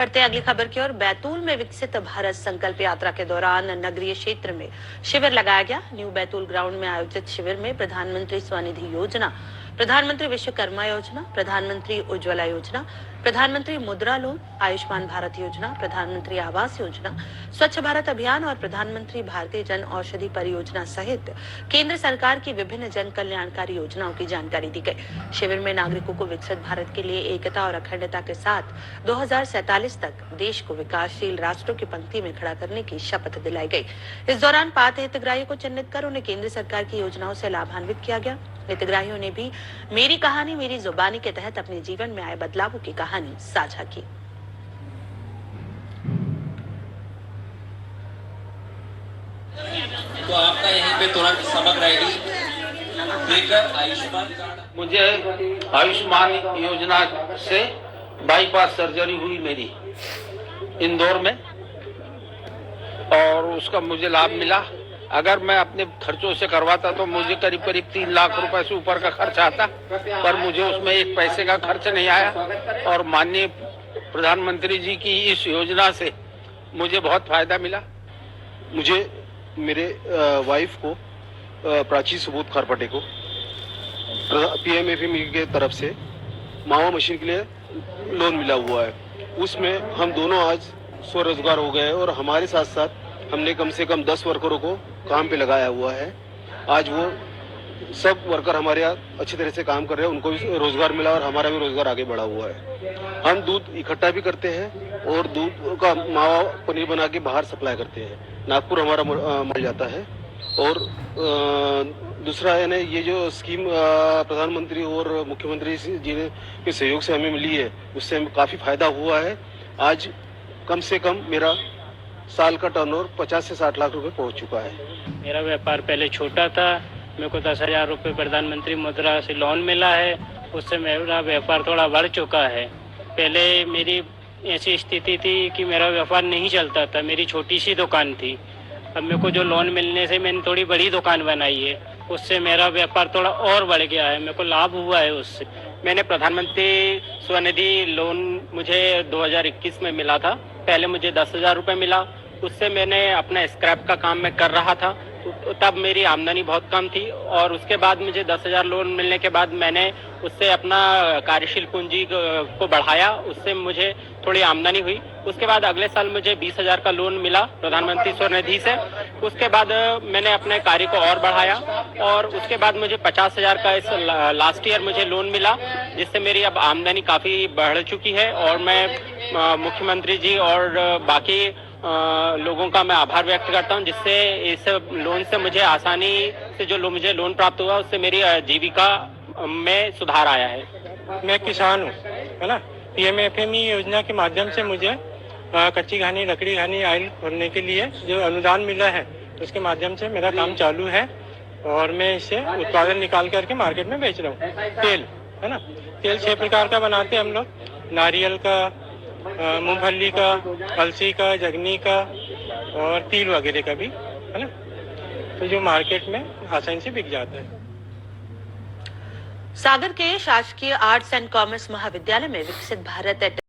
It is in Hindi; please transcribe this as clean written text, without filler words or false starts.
बढ़ते अगली खबर की ओर। बैतूल में विकसित भारत संकल्प यात्रा के दौरान नगरीय क्षेत्र में शिविर लगाया गया। न्यू बैतूल ग्राउंड में आयोजित शिविर में प्रधानमंत्री स्वनिधि योजना, प्रधानमंत्री विश्वकर्मा योजना, प्रधानमंत्री उज्ज्वला योजना, प्रधानमंत्री मुद्रा लोन, आयुष्मान भारत योजना, प्रधानमंत्री आवास योजना, स्वच्छ भारत अभियान और प्रधानमंत्री भारतीय जन औषधि परियोजना सहित केंद्र सरकार की विभिन्न जन कल्याणकारी योजनाओं की जानकारी दी गई। शिविर में नागरिकों को विकसित भारत के लिए एकता और अखंडता के साथ 2047 तक देश को विकासशील राष्ट्रों की पंक्ति में खड़ा करने की शपथ दिलाई गई। इस दौरान पात्र हितग्राहियों को चिन्हित कर उन्हें केंद्र सरकार की योजनाओं से लाभान्वित किया गया। हितग्राहियों ने भी मेरी कहानी मेरी जुबानी के तहत अपने जीवन में आए बदलावों की कहानी साझा की। तो आपका यहीं पे तुरंत समग्र आईडी देकर आयुष्मान कार्ड। मुझे आयुष्मान योजना से बाईपास सर्जरी हुई मेरी इंदौर में, और उसका मुझे लाभ मिला। अगर मैं अपने खर्चों से करवाता तो मुझे करीब करीब 3 लाख रुपए से ऊपर का खर्च आता, पर मुझे उसमें एक पैसे का खर्च नहीं आया। और माननीय प्रधानमंत्री जी की इस योजना से मुझे बहुत फायदा मिला। मुझे मेरे वाइफ को प्राची सुबोध खारपटे को PMFME के तरफ से मावा मशीन के लिए लोन मिला हुआ है। उसमें हम दोनों आज स्वरोजगार हो गए और हमारे साथ साथ हमने कम से कम 10 वर्करों को काम पे लगाया हुआ है। आज वो सब वर्कर हमारे यहाँ अच्छी तरह से काम कर रहे हैं, उनको भी रोजगार मिला और हमारा भी रोजगार आगे बढ़ा हुआ है। हम दूध इकट्ठा भी करते हैं और दूध का मावा पनीर बना के बाहर सप्लाई करते हैं। नागपुर हमारा माल जाता है। और दूसरा है ना, ये जो स्कीम प्रधानमंत्री और मुख्यमंत्री जी ने के सहयोग से हमें मिली है, उससे हमें काफी फायदा हुआ है। आज कम से कम मेरा साल का टर्नओवर 50 से 60 लाख रुपए पहुंच चुका है। मेरा व्यापार पहले छोटा था, मेरे को 10,000 रुपये प्रधानमंत्री मुद्रा से लोन मिला है, उससे मेरा व्यापार थोड़ा बढ़ चुका है। पहले मेरी ऐसी स्थिति थी कि मेरा व्यापार नहीं चलता था, मेरी छोटी सी दुकान थी। अब मेरे को जो लोन मिलने से मैंने थोड़ी बड़ी दुकान बनाई है, उससे मेरा व्यापार थोड़ा और बढ़ गया है, मेरे को लाभ हुआ है उससे। मैंने प्रधानमंत्री स्वनिधि लोन मुझे 2021 में मिला था। पहले मुझे 10,000 रुपये मिला, उससे मैंने अपना स्क्रैप का काम मैं कर रहा था, तो तब मेरी आमदनी बहुत कम थी। और उसके बाद मुझे 10,000 लोन मिलने के बाद मैंने उससे अपना कार्यशील पूंजी को बढ़ाया, उससे मुझे थोड़ी आमदनी हुई। उसके बाद अगले साल मुझे 20,000 का लोन मिला प्रधानमंत्री स्वनिधि से। उसके बाद मैंने अपने कार्य को और बढ़ाया और उसके बाद मुझे 50,000 का इस लास्ट ईयर मुझे लोन मिला, जिससे मेरी अब आमदनी काफ़ी बढ़ चुकी है। और मैं मुख्यमंत्री जी और बाकी लोगों का मैं आभार व्यक्त करता हूं, जिससे इस लोन से मुझे आसानी से जो मुझे लोन प्राप्त हुआ, उससे मेरी जीविका में सुधार आया है। मैं किसान हूँ, है ना। PMFME योजना के माध्यम से मुझे कच्ची घानी, लकड़ी घानी आयल खोलने के लिए जो अनुदान मिला है, उसके माध्यम से मेरा काम चालू है और मैं इसे उत्पादन निकाल करके मार्केट में बेच रहा हूँ। तेल, है ना, तेल 6 प्रकार का बनाते हैं हम लोग, नारियल का, मूंगफली का, अलसी का, जगनी का और तिल वगैरह का भी, है ना। तो जो मार्केट में आसानी से बिक जाता है। सागर के शासकीय आर्ट्स एंड कॉमर्स महाविद्यालय में विकसित भारत